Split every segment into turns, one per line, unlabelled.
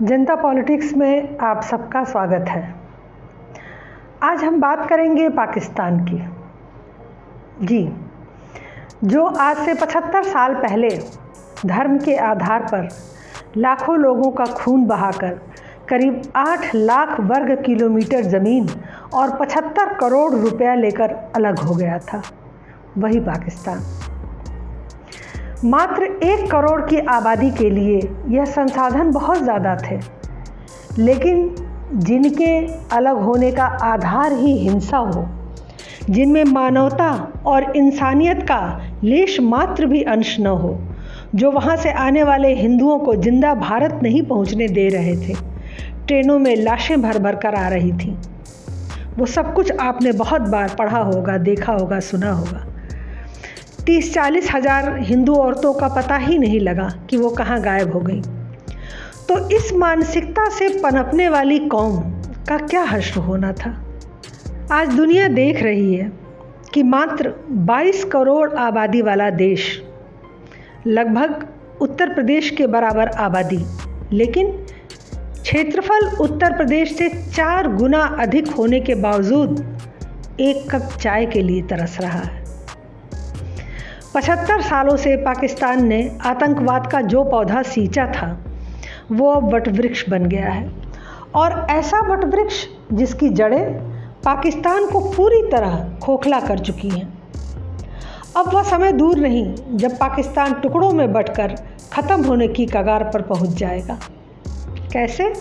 जनता politics में आप सबका स्वागत है। आज हम बात करेंगे पाकिस्तान की। जी, जो आज से 75 साल पहले धर्म के आधार पर लाखों लोगों का खून बहाकर करीब 8 लाख वर्ग किलोमीटर ज़मीन और 75 करोड़ रुपया लेकर अलग हो गया था, वही पाकिस्तान। मात्र 1 करोड़ की आबादी के लिए यह संसाधन बहुत ज़्यादा थे, लेकिन जिनके अलग होने का आधार ही हिंसा हो, जिनमें मानवता और इंसानियत का लेश मात्र भी अंश न हो, जो वहाँ से आने वाले हिंदुओं को जिंदा भारत नहीं पहुँचने दे रहे थे, ट्रेनों में लाशें भर भर कर आ रही थीं। वो सब कुछ आपने बहुत बार पढ़ा होगा, देखा होगा, सुना होगा। 30-40 हज़ार हिंदू औरतों का पता ही नहीं लगा कि वो कहाँ गायब हो गई। तो इस मानसिकता से पनपने वाली कौम का क्या हश्र होना था। आज दुनिया देख रही है कि मात्र 22 करोड़ आबादी वाला देश, लगभग उत्तर प्रदेश के बराबर आबादी, लेकिन क्षेत्रफल उत्तर प्रदेश से 4 गुना अधिक होने के बावजूद एक कप चाय के लिए तरस रहा है। 75 सालों से पाकिस्तान ने आतंकवाद का जो पौधा सींचा था, वो अब वटवृक्ष बन गया है, और ऐसा वटवृक्ष जिसकी जड़ें पाकिस्तान को पूरी तरह खोखला कर चुकी हैं। अब वह समय दूर नहीं जब पाकिस्तान टुकड़ों में बंटकर ख़त्म होने की कगार पर पहुंच जाएगा। कैसे?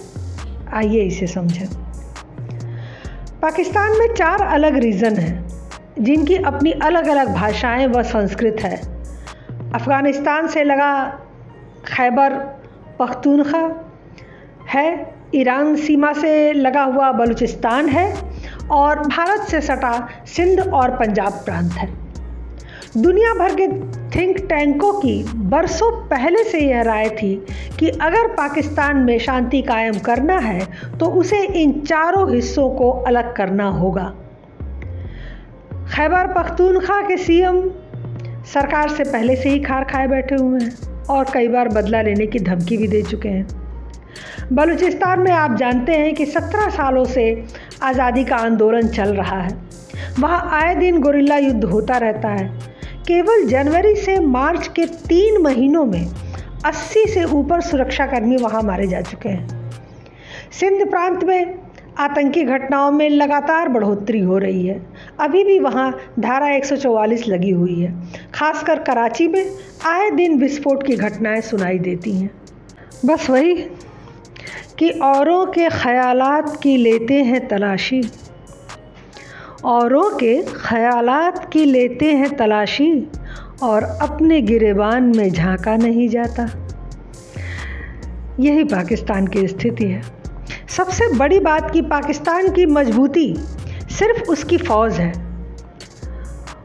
आइए इसे समझें। पाकिस्तान में 4 अलग रीजन हैं, जिनकी अपनी अलग अलग भाषाएं व संस्कृत है। अफ़गानिस्तान से लगा खैबर पख्तूनख्वा है, ईरान सीमा से लगा हुआ बलूचिस्तान है, और भारत से सटा सिंध और पंजाब प्रांत है। दुनिया भर के थिंक टैंकों की बरसों पहले से यह राय थी कि अगर पाकिस्तान में शांति कायम करना है तो उसे इन चारों हिस्सों को अलग करना होगा। खैबर पख्तूनख्वा के सीएम सरकार से पहले से ही खार खाए बैठे हुए हैं और कई बार बदला लेने की धमकी भी दे चुके हैं। बलूचिस्तान में आप जानते हैं कि 17 सालों से आज़ादी का आंदोलन चल रहा है। वहाँ आए दिन गुरिल्ला युद्ध होता रहता है। केवल जनवरी से मार्च के 3 महीनों में 80 से ऊपर सुरक्षाकर्मी वहाँ मारे जा चुके हैं। सिंध प्रांत में आतंकी घटनाओं में लगातार बढ़ोतरी हो रही है। अभी भी वहाँ धारा 144 लगी हुई है। खासकर कराची में आए दिन विस्फोट की घटनाएं सुनाई देती हैं। बस वही कि औरों के ख़यालात की लेते हैं तलाशी, औरों के ख़यालात की लेते हैं तलाशी, और अपने गिरेबान में झांका नहीं जाता। यही पाकिस्तान की स्थिति है। सबसे बड़ी बात कि पाकिस्तान की मजबूती सिर्फ उसकी फ़ौज है।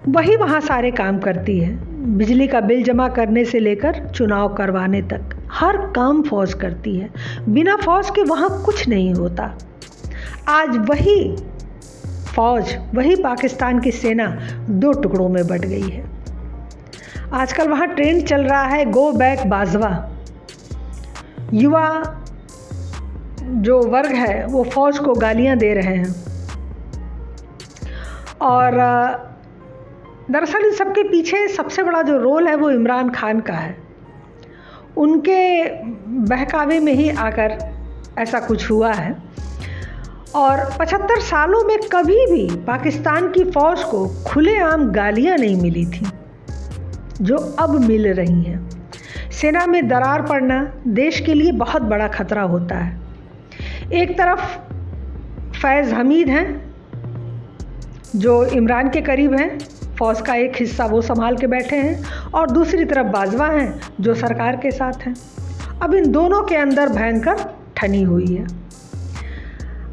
वही वहाँ सारे काम करती है। बिजली का बिल जमा करने से लेकर चुनाव करवाने तक हर काम फ़ौज करती है। बिना फ़ौज के वहाँ कुछ नहीं होता। आज वही फ़ौज, वही पाकिस्तान की सेना 2 टुकड़ों में बंट गई है। आजकल वहाँ ट्रेंड चल रहा है गो बैक बाजवा। युवा जो वर्ग है वो फ़ौज को गालियां दे रहे हैं, और दरअसल इन सबके पीछे सबसे बड़ा जो रोल है वो इमरान खान का है। उनके बहकावे में ही आकर ऐसा कुछ हुआ है, और 75 सालों में कभी भी पाकिस्तान की फ़ौज को खुलेआम गालियां नहीं मिली थी जो अब मिल रही हैं। सेना में दरार पड़ना देश के लिए बहुत बड़ा खतरा होता है। एक तरफ फैज़ हमीद हैं जो इमरान के करीब हैं, फ़ौज का एक हिस्सा वो संभाल के बैठे हैं, और दूसरी तरफ बाजवा हैं जो सरकार के साथ हैं। अब इन दोनों के अंदर भयंकर ठनी हुई है।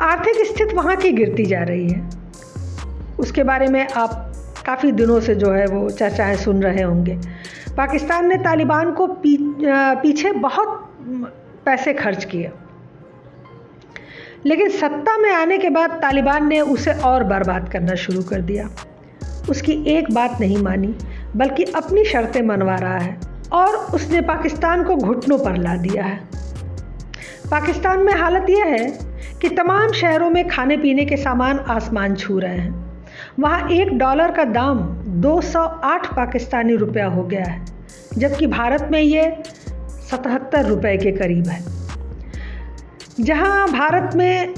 आर्थिक स्थिति वहाँ की गिरती जा रही है। उसके बारे में आप काफ़ी दिनों से जो है वो चर्चाएं सुन रहे होंगे। पाकिस्तान ने तालिबान को पीछे बहुत पैसे खर्च किए, लेकिन सत्ता में आने के बाद तालिबान ने उसे और बर्बाद करना शुरू कर दिया। उसकी एक बात नहीं मानी, बल्कि अपनी शर्तें मनवा रहा है, और उसने पाकिस्तान को घुटनों पर ला दिया है। पाकिस्तान में हालत यह है कि तमाम शहरों में खाने पीने के सामान आसमान छू रहे हैं। वहाँ $1 का दाम 208 पाकिस्तानी रुपया हो गया है, जबकि भारत में ये 77 रुपये के करीब है। जहाँ भारत में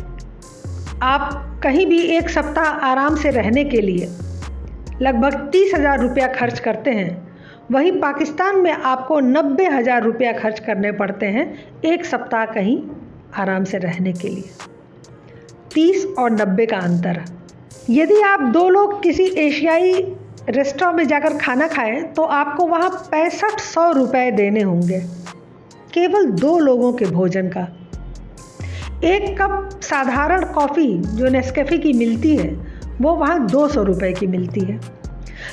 आप कहीं भी एक सप्ताह आराम से रहने के लिए लगभग 30,000 रुपया खर्च करते हैं, वहीं पाकिस्तान में आपको 90,000 रुपया खर्च करने पड़ते हैं एक सप्ताह कहीं आराम से रहने के लिए। 30 और 90 का अंतर। यदि आप 2 लोग किसी एशियाई रेस्टोरेंट में जाकर खाना खाएं तो आपको वहाँ 6500 रुपये देने होंगे केवल 2 लोगों के भोजन का। एक कप साधारण कॉफ़ी जो नेस्कैफे की मिलती है वो वहाँ 200 रुपये की मिलती है।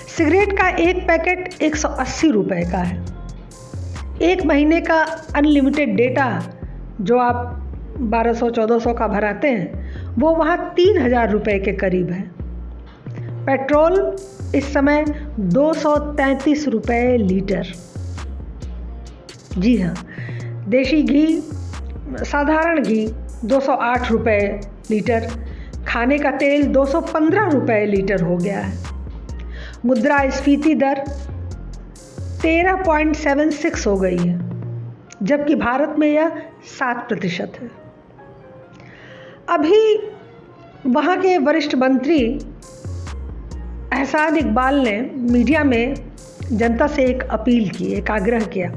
सिगरेट का एक पैकेट 180 रुपये का है। एक महीने का अनलिमिटेड डेटा जो आप 1200-1400 का भराते हैं वो वहाँ 3,000 रुपये के करीब है। पेट्रोल इस समय 233 रुपये लीटर। जी हाँ, देसी घी, साधारण घी 208 रुपये लीटर। खाने का तेल 215 रुपये लीटर हो गया है। मुद्रास्फीति दर 13.76 हो गई है, जबकि भारत में यह 7% है। अभी वहाँ के वरिष्ठ मंत्री एहसान इकबाल ने मीडिया में जनता से एक अपील की, एक आग्रह किया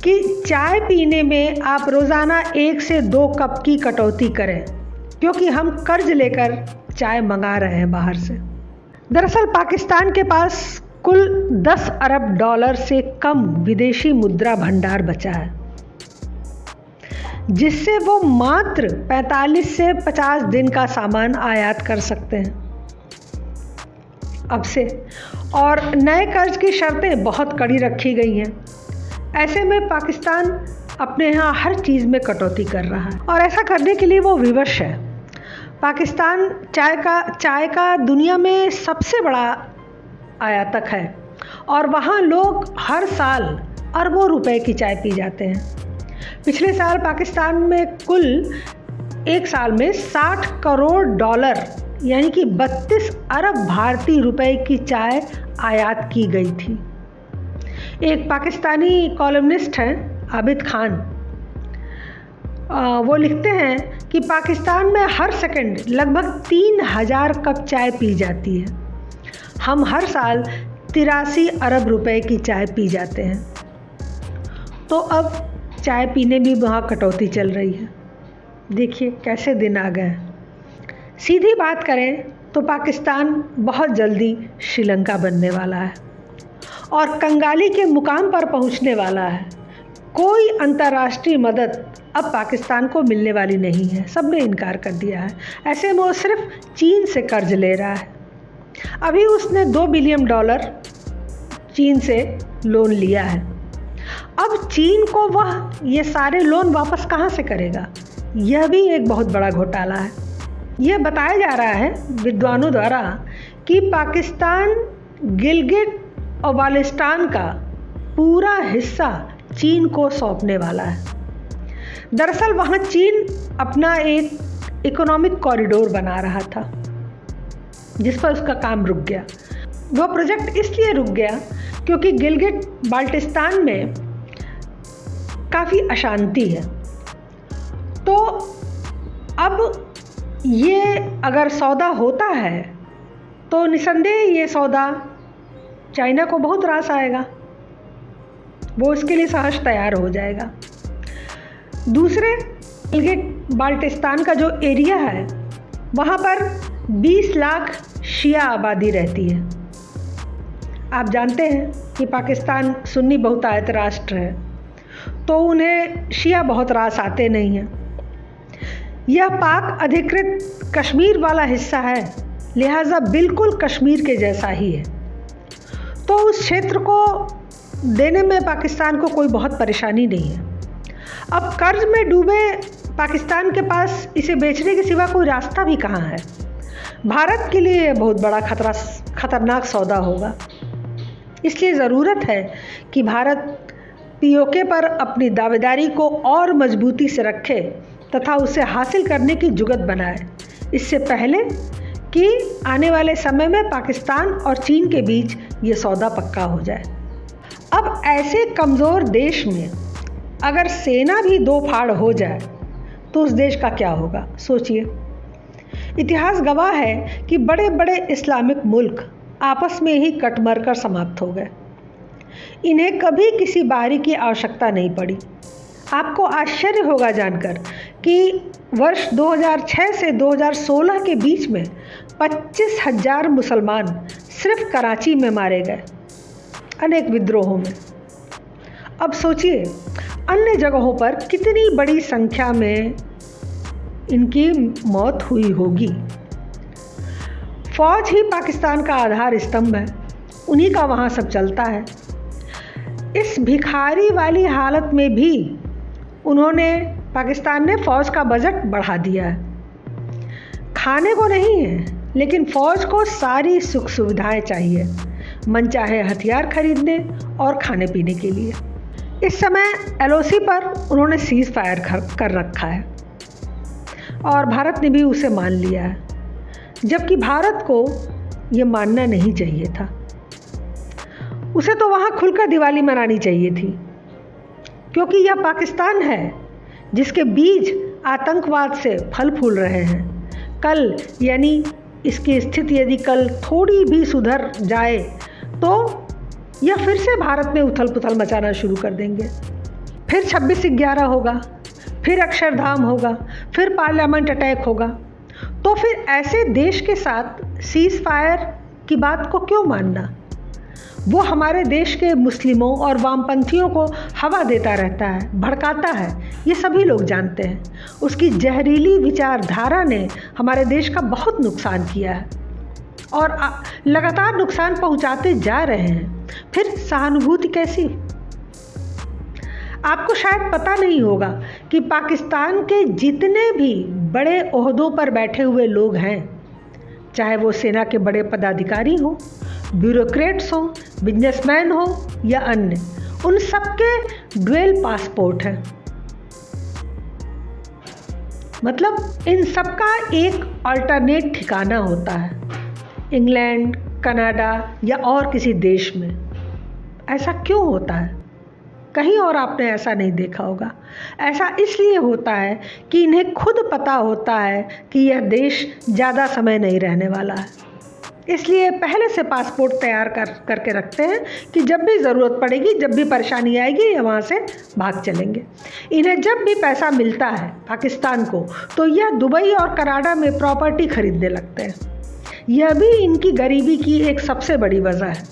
कि चाय पीने में आप रोज़ाना 1 से 2 कप की कटौती करें, क्योंकि हम कर्ज लेकर चाय मंगा रहे हैं बाहर से। दरअसल पाकिस्तान के पास कुल 10 अरब डॉलर से कम विदेशी मुद्रा भंडार बचा है, जिससे वो मात्र 45 से 50 दिन का सामान आयात कर सकते हैं अब से। और नए कर्ज की शर्तें बहुत कड़ी रखी गई हैं। ऐसे में पाकिस्तान अपने यहाँ हर चीज़ में कटौती कर रहा है और ऐसा करने के लिए वो विवश है। पाकिस्तान चाय का दुनिया में सबसे बड़ा आयातक है और वहाँ लोग हर साल अरबों रुपए की चाय पी जाते हैं। पिछले साल पाकिस्तान में कुल एक साल में 60 करोड़ डॉलर यानी कि 32 अरब भारतीय रुपए की चाय आयात की गई थी। एक पाकिस्तानी कॉलमनिस्ट हैं आबिद खान, वो लिखते हैं कि पाकिस्तान में हर सेकंड लगभग 3,000 कप चाय पी जाती है। हम हर साल 83 अरब रुपए की चाय पी जाते हैं। तो अब चाय पीने भी वहाँ कटौती चल रही है। देखिए कैसे दिन आ गए। सीधी बात करें तो पाकिस्तान बहुत जल्दी श्रीलंका बनने वाला है और कंगाली के मुकाम पर पहुँचने वाला है। कोई अंतर्राष्ट्रीय मदद अब पाकिस्तान को मिलने वाली नहीं है, सबने इनकार कर दिया है। ऐसे में वो सिर्फ चीन से कर्ज ले रहा है। अभी उसने $2 बिलियन चीन से लोन लिया है। अब चीन को वह ये सारे लोन वापस कहाँ से करेगा, यह भी एक बहुत बड़ा घोटाला है। यह बताया जा रहा है विद्वानों द्वारा कि पाकिस्तान गिलगिट और बाल्टिस्तान का पूरा हिस्सा चीन को सौंपने वाला है। दरअसल वहाँ चीन अपना एक इकोनॉमिक कॉरिडोर बना रहा था जिस पर उसका काम रुक गया। वह प्रोजेक्ट इसलिए रुक गया क्योंकि गिलगिट बाल्टिस्तान में काफ़ी अशांति है। तो अब ये अगर सौदा होता है तो निसंदेह ये सौदा चाइना को बहुत रास आएगा, वो इसके लिए सहज तैयार हो जाएगा। दूसरे गिलगिट बाल्टिस्तान का जो एरिया है वहाँ पर 20 लाख शिया आबादी रहती है। आप जानते हैं कि पाकिस्तान सुन्नी बहुतायत राष्ट्र है, तो उन्हें शिया बहुत रास आते नहीं हैं। यह पाक अधिकृत कश्मीर वाला हिस्सा है, लिहाजा बिल्कुल कश्मीर के जैसा ही है। तो उस क्षेत्र को देने में पाकिस्तान को कोई बहुत परेशानी नहीं है। अब कर्ज में डूबे पाकिस्तान के पास इसे बेचने के सिवा कोई रास्ता भी कहाँ है। भारत के लिए बहुत बड़ा खतरनाक सौदा होगा। इसलिए ज़रूरत है कि भारत पीओके पर अपनी दावेदारी को और मजबूती से रखे तथा उसे हासिल करने की जुगत बनाए, इससे पहले कि आने वाले समय में पाकिस्तान और चीन के बीच ये सौदा पक्का हो जाए। अब ऐसे कमज़ोर देश में अगर सेना भी दो फाड़ हो जाए तो उस देश का क्या होगा, सोचिए। इतिहास गवाह है कि बड़े बड़े इस्लामिक मुल्क आपस में ही कटमर कर समाप्त हो गए। इन्हें कभी किसी बाहरी की आवश्यकता नहीं पड़ी। आपको आश्चर्य होगा जानकर कि वर्ष 2006 से 2016 के बीच में 25,000 मुसलमान सिर्फ कराची में मारे गए, अनेक विद्रोहों में। अब सोचिए अन्य जगहों पर कितनी बड़ी संख्या में इनकी मौत हुई होगी। फौज ही पाकिस्तान का आधार स्तंभ है, उन्हीं का वहाँ सब चलता है। इस भिखारी वाली हालत में भी पाकिस्तान ने फ़ौज का बजट बढ़ा दिया है। खाने को नहीं है, लेकिन फ़ौज को सारी सुख सुविधाएं चाहिए, मनचाहे हथियार खरीदने और खाने पीने के लिए। इस समय LOC पर उन्होंने सीज़ फायर कर रखा है और भारत ने भी उसे मान लिया है, जबकि भारत को ये मानना नहीं चाहिए था। उसे तो वहाँ खुलकर दिवाली मनानी चाहिए थी, क्योंकि यह पाकिस्तान है जिसके बीज आतंकवाद से फल फूल रहे हैं। कल यानी इसकी स्थिति यदि कल थोड़ी भी सुधर जाए तो यह फिर से भारत में उथल पुथल मचाना शुरू कर देंगे। फिर 26/11 होगा, फिर अक्षरधाम होगा, फिर पार्लियामेंट अटैक होगा। तो फिर ऐसे देश के साथ सीज़ फायर की बात को क्यों मानना? वो हमारे देश के मुस्लिमों और वामपंथियों को हवा देता रहता है, भड़काता है, ये सभी लोग जानते हैं। उसकी जहरीली विचारधारा ने हमारे देश का बहुत नुकसान किया है और लगातार नुकसान पहुंचाते जा रहे हैं। फिर सहानुभूति कैसी? आपको शायद पता नहीं होगा कि पाकिस्तान के जितने भी बड़े ओहदों पर बैठे हुए लोग हैं, चाहे वो सेना के बड़े पदाधिकारी हों, ब्यूरोक्रेट्स हों, बिजनेसमैन हो या अन्य, उन सबके ड्यूअल पासपोर्ट है। मतलब इन सबका एक अल्टरनेट ठिकाना होता है, इंग्लैंड, कनाडा या और किसी देश में। ऐसा क्यों होता है? कहीं और आपने ऐसा नहीं देखा होगा। ऐसा इसलिए होता है कि इन्हें खुद पता होता है कि यह देश ज़्यादा समय नहीं रहने वाला है, इसलिए पहले से पासपोर्ट तैयार करके रखते हैं कि जब भी ज़रूरत पड़ेगी, जब भी परेशानी आएगी, ये वहाँ से भाग चलेंगे। इन्हें जब भी पैसा मिलता है पाकिस्तान को, तो यह दुबई और कनाडा में प्रॉपर्टी खरीदने लगते हैं। यह भी इनकी गरीबी की एक सबसे बड़ी वजह है,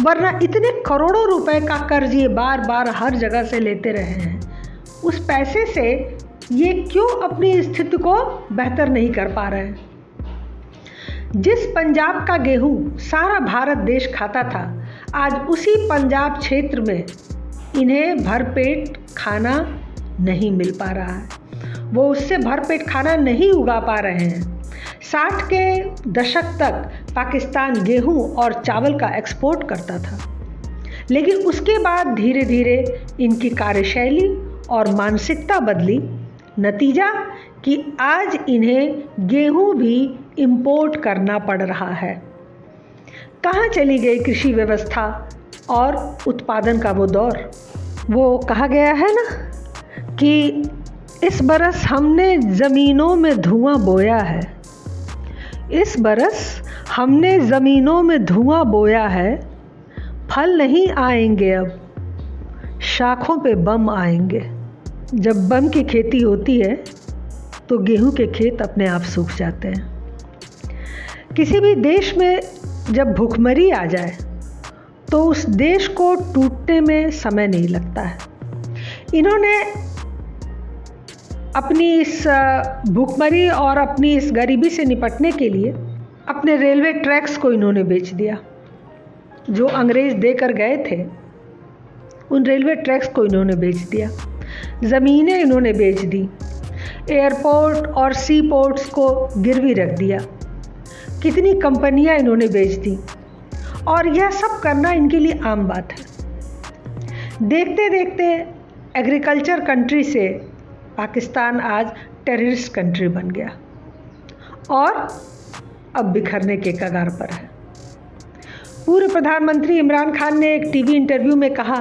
वरना इतने करोड़ों रुपए का कर्ज ये बार बार हर जगह से लेते रहे हैं। उस पैसे से ये क्यों अपनी स्थिति को बेहतर नहीं कर पा रहे हैं? जिस पंजाब का गेहूं सारा भारत देश खाता था, आज उसी पंजाब क्षेत्र में इन्हें भरपेट खाना नहीं मिल पा रहा है। वो उससे भरपेट खाना नहीं उगा पा रहे हैं। 60 के दशक तक पाकिस्तान गेहूं और चावल का एक्सपोर्ट करता था, लेकिन उसके बाद धीरे धीरे इनकी कार्यशैली और मानसिकता बदली। नतीजा कि आज इन्हें गेहूं भी इंपोर्ट करना पड़ रहा है। कहाँ चली गई कृषि व्यवस्था और उत्पादन का वो दौर? वो कहा गया है ना कि इस बरस हमने ज़मीनों में धुआं बोया है, इस बरस हमने ज़मीनों में धुआं बोया है, फल नहीं आएंगे अब, शाखों पे बम आएंगे। जब बम की खेती होती है तो गेहूं के खेत अपने आप सूख जाते हैं। किसी भी देश में जब भूखमरी आ जाए तो उस देश को टूटने में समय नहीं लगता है। इन्होंने अपनी इस भूखमरी और अपनी इस गरीबी से निपटने के लिए अपने रेलवे ट्रैक्स को इन्होंने बेच दिया। जो अंग्रेज़ देकर गए थे, उन रेलवे ट्रैक्स को इन्होंने बेच दिया। ज़मीनें इन्होंने बेच दी, एयरपोर्ट और सी पोर्ट्स को गिरवी रख दिया, कितनी कंपनियां इन्होंने बेच दी, और यह सब करना इनके लिए आम बात है। देखते देखते एग्रीकल्चर कंट्री से पाकिस्तान आज टेररिस्ट कंट्री बन गया और अब बिखरने के कगार पर है। पूर्व प्रधानमंत्री इमरान खान ने एक टीवी इंटरव्यू में कहा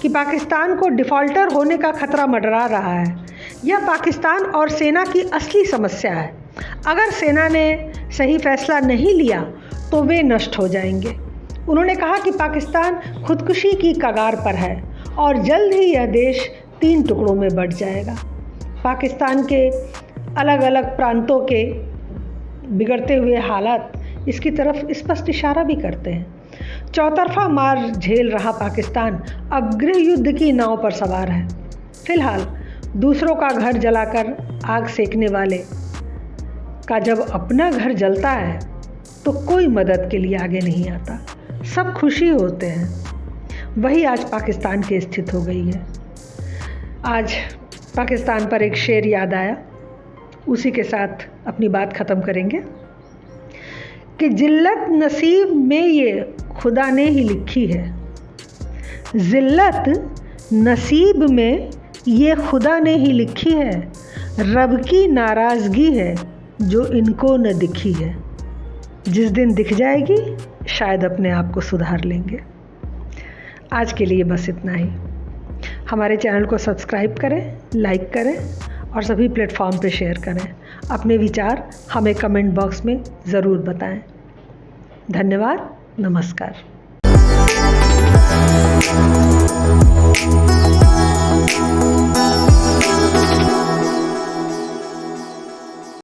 कि पाकिस्तान को डिफ़ॉल्टर होने का खतरा मंडरा रहा है। यह पाकिस्तान और सेना की असली समस्या है। अगर सेना ने सही फैसला नहीं लिया तो वे नष्ट हो जाएंगे। उन्होंने कहा कि पाकिस्तान खुदकुशी की कगार पर है और जल्द ही यह देश 3 टुकड़ों में बंट जाएगा। पाकिस्तान के अलग अलग प्रांतों के बिगड़ते हुए हालात इसकी तरफ स्पष्ट इशारा भी करते हैं। चौतरफा मार झेल रहा पाकिस्तान अब गृह युद्ध की नाव पर सवार है। फिलहाल दूसरों का घर जलाकर आग सेकने वाले का जब अपना घर जलता है तो कोई मदद के लिए आगे नहीं आता, सब खुशी होते हैं। वही आज पाकिस्तान की स्थिति हो गई है। आज पाकिस्तान पर एक शेर याद आया, उसी के साथ अपनी बात ख़त्म करेंगे कि जिल्लत नसीब में ये खुदा ने ही लिखी है। जिल्लत नसीब में ये खुदा ने ही लिखी है। रब की नाराज़गी है जो इनको न दिखी है। जिस दिन दिख जाएगी शायद अपने आप को सुधार लेंगे। आज के लिए बस इतना ही। हमारे चैनल को सब्सक्राइब करें, लाइक करें और सभी प्लेटफॉर्म पे शेयर करें। अपने विचार हमें कमेंट बॉक्स में ज़रूर बताएं। धन्यवाद, नमस्कार।